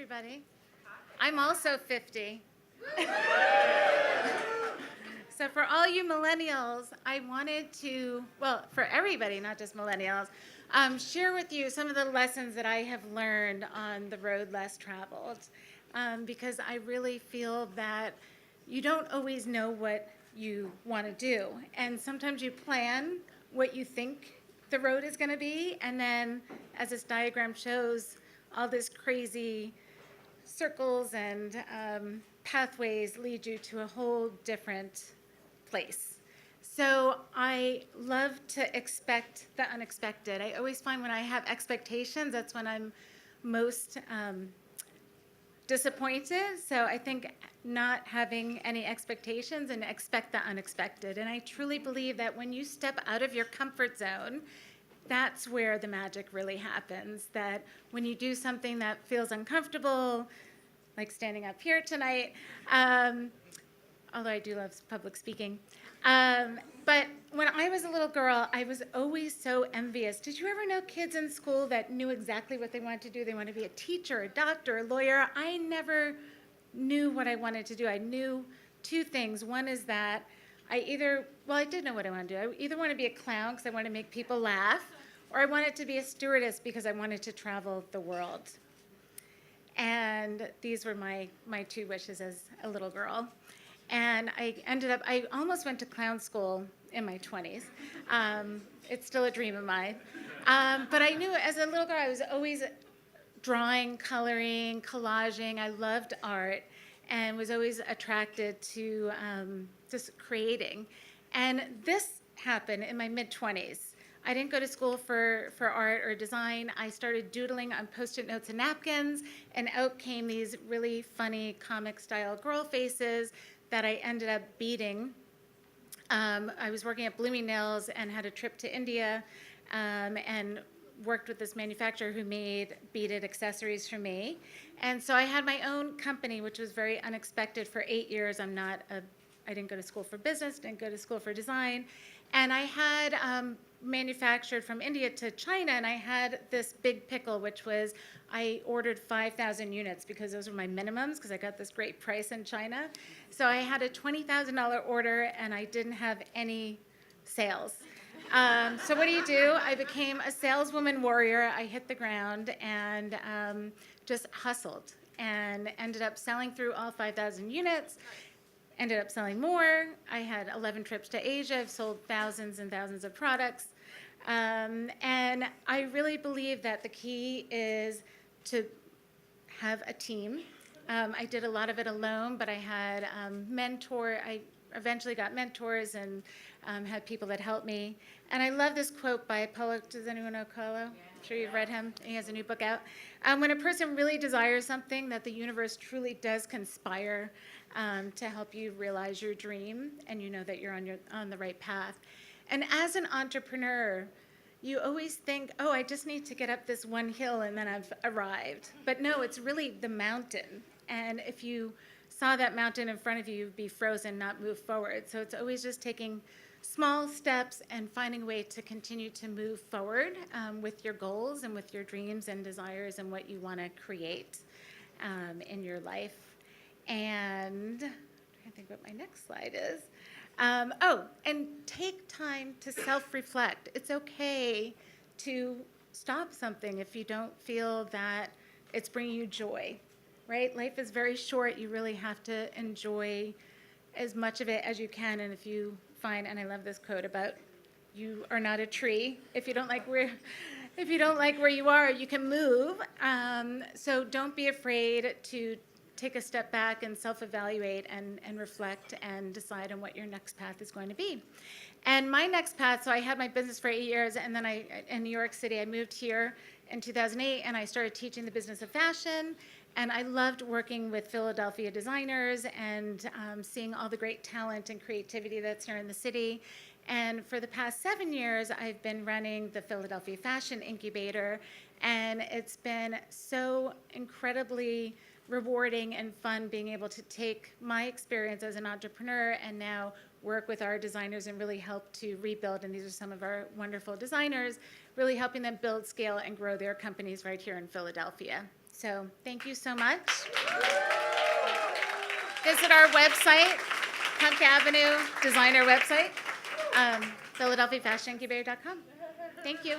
everybody. I'm also 50. So for all you millennials, I wanted to, well, for everybody, not just millennials, share with you some of the lessons that I have learned on the road less traveled. Because I really feel that you don't always know what you want to do. And sometimes you plan what you think the road is going to be, and then, as this diagram shows, all this crazy circles and pathways lead you to a whole different place. So I love to expect the unexpected. I always find when I have expectations, that's when I'm most disappointed. So I think not having any expectations and expect the unexpected. And I truly believe that when you step out of your comfort zone, that's where the magic really happens. That when you do something that feels uncomfortable, like standing up here tonight, although I do love public speaking. But when I was a little girl, I was always so envious. Did you ever know kids in school that knew exactly what they wanted to do? They wanted to be a teacher, a doctor, a lawyer. I never knew what I wanted to do. I knew two things. One is that I did know what I wanted to do. I either wanted to be a clown because I wanted to make people laugh, or I wanted to be a stewardess because I wanted to travel the world. And these were my two wishes as a little girl. And I almost went to clown school in my 20s. It's still a dream of mine. But I knew as a little girl, I was always drawing, coloring, collaging. I loved art and was always attracted to just creating. And this happened in my mid-20s. I didn't go to school for art or design. I started doodling on Post-it notes and napkins, and out came these really funny comic-style girl faces that I ended up beading. I was working at Bloomingdale's and had a trip to India and worked with this manufacturer who made beaded accessories for me. And so I had my own company, which was very unexpected. For 8 years, I didn't go to school for business, didn't go to school for design. And I had manufactured from India to China, and I had this big pickle, which was I ordered 5,000 units because those were my minimums because I got this great price in China. So I had a $20,000 order, and I didn't have any sales. So what do? I became a saleswoman warrior. I hit the ground and just hustled and ended up selling through all 5,000 units. Ended up selling more. I had 11 trips to Asia. I've sold thousands and thousands of products. And I really believe that the key is to have a team. I did a lot of it alone, but I had I eventually got mentors and had people that helped me. And I love this quote by Paulo. Does anyone know Paulo? I'm sure you've read him. He has a new book out. When a person really desires something, that the universe truly does conspire to help you realize your dream, and you know that you're on the right path. And as an entrepreneur, you always think, oh, I just need to get up this one hill and then I've arrived. But no, it's really the mountain. And if you saw that mountain in front of you, you'd be frozen, not move forward. So it's always just taking small steps and finding a way to continue to move forward with your goals and with your dreams and desires and what you want to create in your life. And I'm trying to think what my next slide is. And take time to self-reflect. It's okay to stop something if you don't feel that it's bringing you joy, right? Life is very short. You really have to enjoy as much of it as you can. And if you find, and I love this quote about you are not a tree. If you don't like where you are, you can move. So don't be afraid to take a step back and self-evaluate and reflect and decide on what your next path is going to be. And my next path, so I had my business for 8 years, and then in New York City, I moved here in 2008, and I started teaching the business of fashion. And I loved working with Philadelphia designers and seeing all the great talent and creativity that's here in the city. And for the past 7 years, I've been running the Philadelphia Fashion Incubator, and it's been so incredibly rewarding and fun being able to take my experience as an entrepreneur and now work with our designers and really help to rebuild, and these are some of our wonderful designers, really helping them build, scale, and grow their companies right here in Philadelphia. So thank you so much. Visit our website, Punk Avenue Designer website, PhiladelphiaFashionIncubator.com. Thank you.